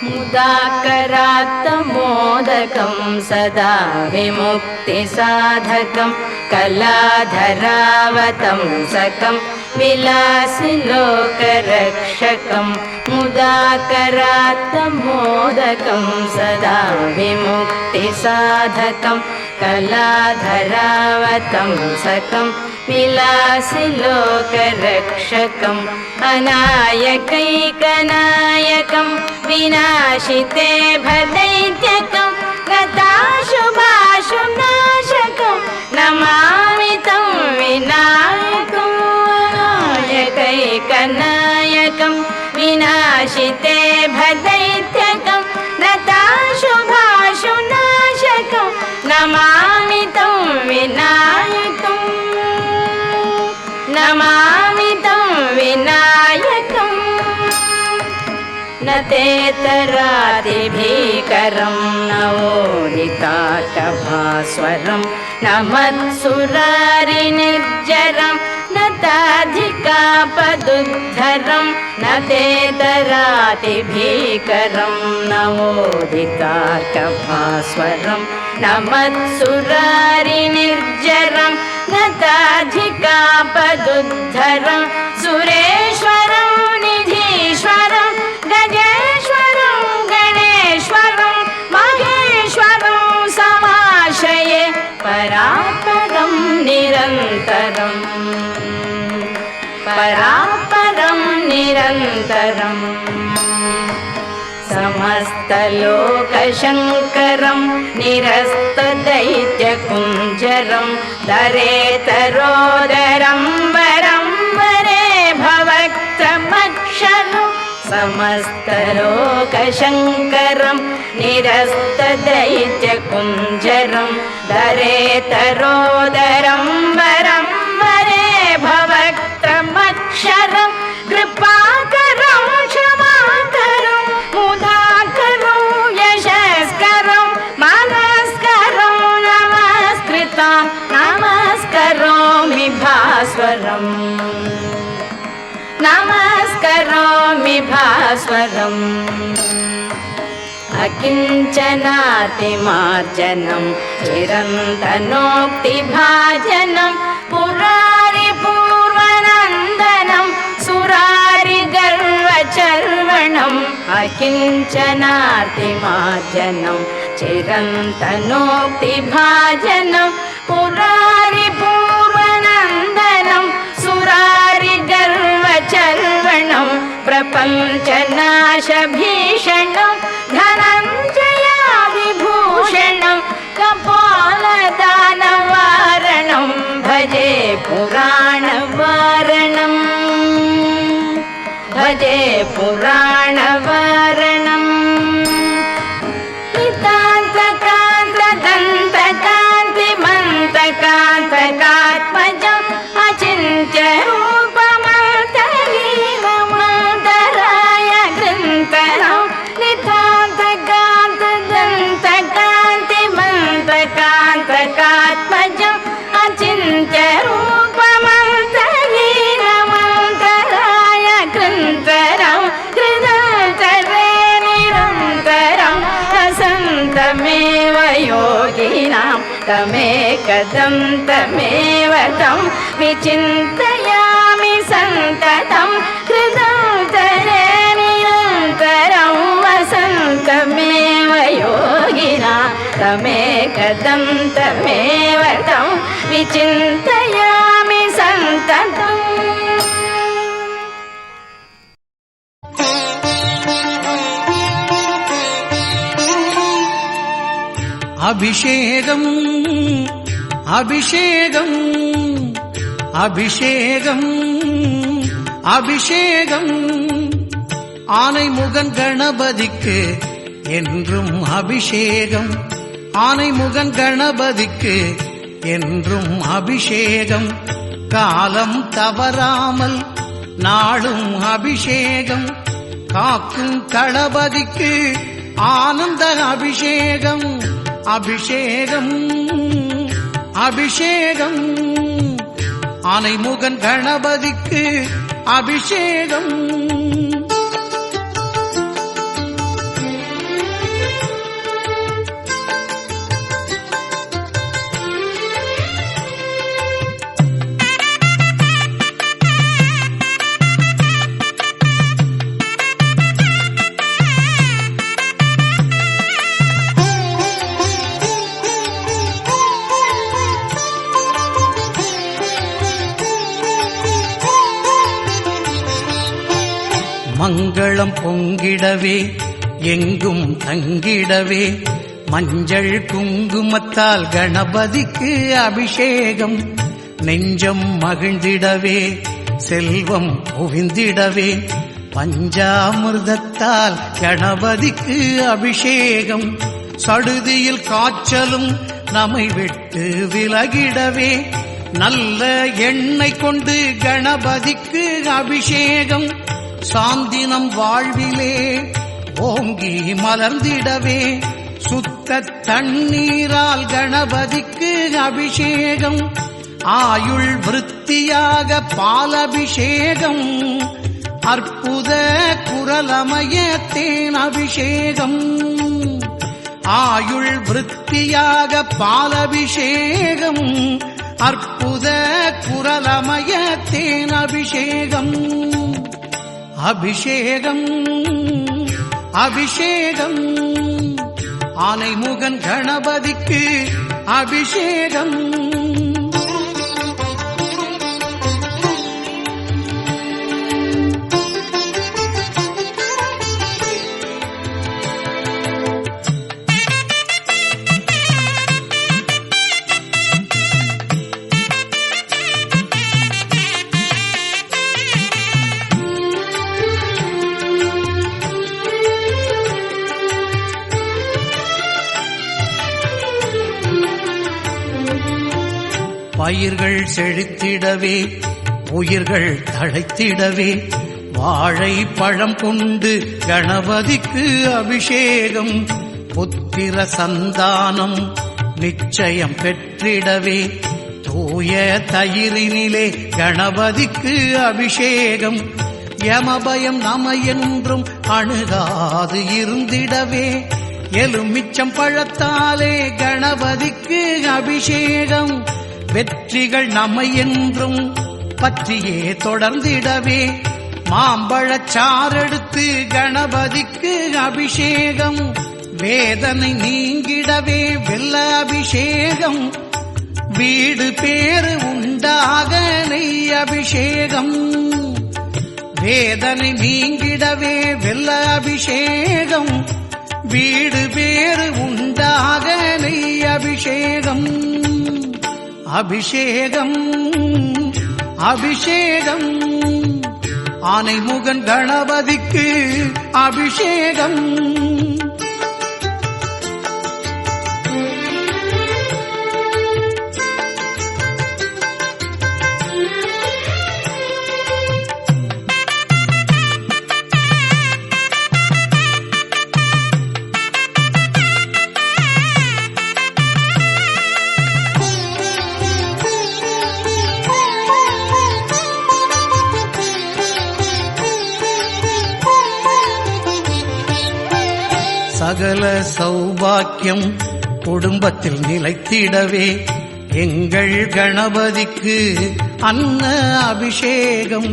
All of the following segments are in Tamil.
मुदाकरात्तमोदकं सदा विमुक्तिसाधकं कलाधरावतंसकं विलासिलोकरक्षकं मुदाकरात्तमोदकं सदा विमुक्तिसाधकं कलाधरावतंसकं विलासिलोकरक्षकं अनायकैकनायकं विनाशिते भदैत्यकं गताशुभाशुनाशकं नमामि तं विनायकं अनायकैकनायकं विनाशिते भदैत्यकं गताशुभाशुनाशकं नमामि तं विनायकं नमामि तं विनायकं न तेतरातिभीकरं नवोदिताटभास्वरं न मत्सुरारिनिर्जरं न ताधिकापदुद्धरं न तेतरातिभीकरं नवोदिताटभास्वरं न मत्सुरारिनिर्जरं न ताधिकापदुद्धरं सुरेश्वरं निधीश्वरं गजेश्वरं गणेश्वरं महेश्वरं समाश्रये परात्परं निरन्तरं परात्परं निरन्तरं समस्तलोकशङ्करं निरस्तदैत्यकुञ्जरं दरेतरोदरं वरं वरे भवक्त्रमक्षरं समस्तलोकशङ्करं निरस्तदैत्यकुञ्जरं दरेतरोदरं वरं वरे भवक्त्रमक्षरं कृपाकरं क्षमाकरं मुदाकरं यशस्करं मनस्करं नमस्कृतं नमस्करोमि भास्वरम् नमस्करोमि भास्वरम् अकिञ्चनातिमार्जनं चिरन्तनोक्तिभाजनं पुरारिपूर्वनन्दनं सुरारिगर्वचर्वणम् अकिञ्चनातिमार्जनं चिरन्तनोक्तिभाजनं पुरारिपूर्वनन्दनं सुरारिगर्वचर्वणं प्रपञ्चनाशभीषणं धनञ्जयादिभूषणं कपालदानवारणं भजे पुराणवारणं भजे पुराणवारणं नितान्तकान्तदन्तकान्तिमन्तकान्तकात्मजम् अचिन्त्यरूपमन्तरीरमन्तराय गृन्तरं नितान्तकान्तदन्तकान्तिमन्तकान्तकात्मजम् अचिन्त्यरूपमन्तरीरमन्तराय गृन्तरं गृहान्तरे निरन्तरं वसन्तमेव योगिनां तमेकदं तमेव तं विचिन्तयामि सन्ततं हृदन्तरे निरन्तरं वसन्तमेव योगिनां तमेकदं तमेव तं विचिन्तयामि सन्ततम् அபிஷேகம் அபிஷேகம் அபிஷேகம் அபிஷேகம் ஆனைமுகன் கணபதிக்கு என்றும் அபிஷேகம் ஆனைமுகன் கணபதிக்கு என்றும் அபிஷேகம் காலம் தவறாமல் நாளும் அபிஷேகம் காக்கும் கணபதிக்கு ஆனந்த அபிஷேகம் அபிஷேகம் அபிஷேகம் ஆனைமுகன் கணபதிக்கு அபிஷேகம் மங்களம் பொங்கிடவே எங்கும் தங்கிடவே மஞ்சள் குங்குமத்தால் கணபதிக்கு அபிஷேகம். நெஞ்சம் மகிழ்ந்திடவே செல்வம் குவிந்திடவே பஞ்சாமிர்தத்தால் கணபதிக்கு அபிஷேகம். சடுதியில் காய்ச்சலும் நம்மை விட்டு விலகிடவே நல்ல எண்ணெய் கொண்டு கணபதிக்கு அபிஷேகம். சாந்தினம் வாழ்விலே ஓங்கி மலர்ந்திடவே சுத்த தண்ணீரால் கணபதிக்கு அபிஷேகம். ஆயுள் விருத்தியாக பாலபிஷேகம். அற்புத குரலமய தேன் அபிஷேகம். ஆயுள் விருத்தியாக பாலபிஷேகம். அற்புத குரலமய தேன் அபிஷேகம். அபிஷேகம் அபிஷேகம் ஆனைமுகன் கணபதிக்கு அபிஷேகம். பயிர்கள் செழித்திடவே உயிர்கள் தழைத்திடவே வாழை பழம் கொண்டு கணபதிக்கு அபிஷேகம். புத்திர சந்தானம் நிச்சயம் பெற்றிடவே தூய தயிரினிலே கணபதிக்கு அபிஷேகம். யமபயம் நம என்றும் அணுகாது இருந்திடவே எலுமிச்சம் பழத்தாலே கணபதிக்கு அபிஷேகம். வெற்றிகள் நம்மை என்றும் பற்றியே தொடர்ந்திடவே மாம்பழச்சாரெடுத்து கணபதிக்கு அபிஷேகம். வேதனை நீங்கிடவே வெல்ல அபிஷேகம். வீடு பேறு உண்டாக நெய் அபிஷேகம். வேதனை நீங்கிடவே வெல்ல அபிஷேகம். வீடு பேறு உண்டாக நெய் அபிஷேகம். அபிஷேகம் அபிஷேகம் ஆனைமுகன் கணபதிக்கு அபிஷேகம். சகல சௌபாக்கியம் குடும்பத்தில் நிலைத்திடவே எங்கள் கணபதிக்கு அன்ன அபிஷேகம்.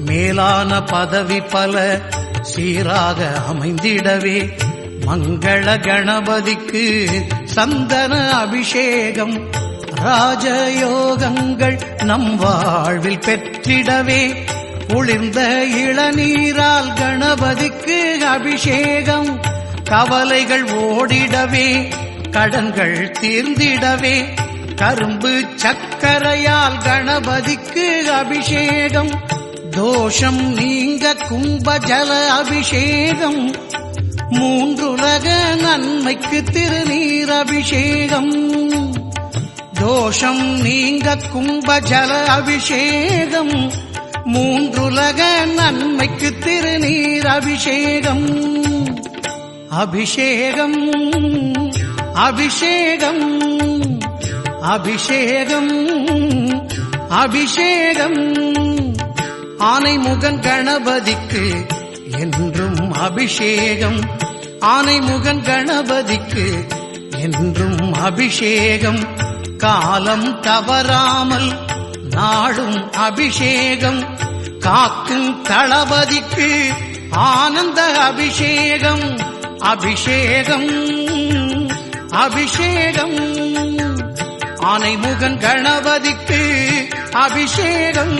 மேலான பதவி பல சீராக அமைந்திடவே மங்கள கணபதிக்கு சந்தன அபிஷேகம். ராஜயோகங்கள் நம் வாழ்வில் பெற்றிடவே குளிர்ந்த இளநீரால் கணபதிக்கு அபிஷேகம். கவலைகள் ஓடிடவே கடன்கள் தீர்ந்திடவே கரும்பு சக்கரையால் கணபதிக்கு அபிஷேகம். தோஷம் நீங்க கும்பஜல அபிஷேகம். மூன்றுலக நன்மைக்கு திருநீர் அபிஷேகம். தோஷம் நீங்க கும்பஜல அபிஷேகம். மூன்றுலக நன்மைக்கு திருநீர் அபிஷேகம். அபிஷேகம் அபிஷேகம் அபிஷேகம் அபிஷேகம் ஆனைமுகன் கணபதிக்கு என்றும் அபிஷேகம். ஆனைமுகன் கணபதிக்கு என்றும் அபிஷேகம். காலம் தவறாமல் நாடும் அபிஷேகம். காக்கும் தளபதிக்கு ஆனந்த அபிஷேகம். அபிஷேகம் அபிஷேகம் ஆனைமுகன் கணபதிக்கு அபிஷேகம்.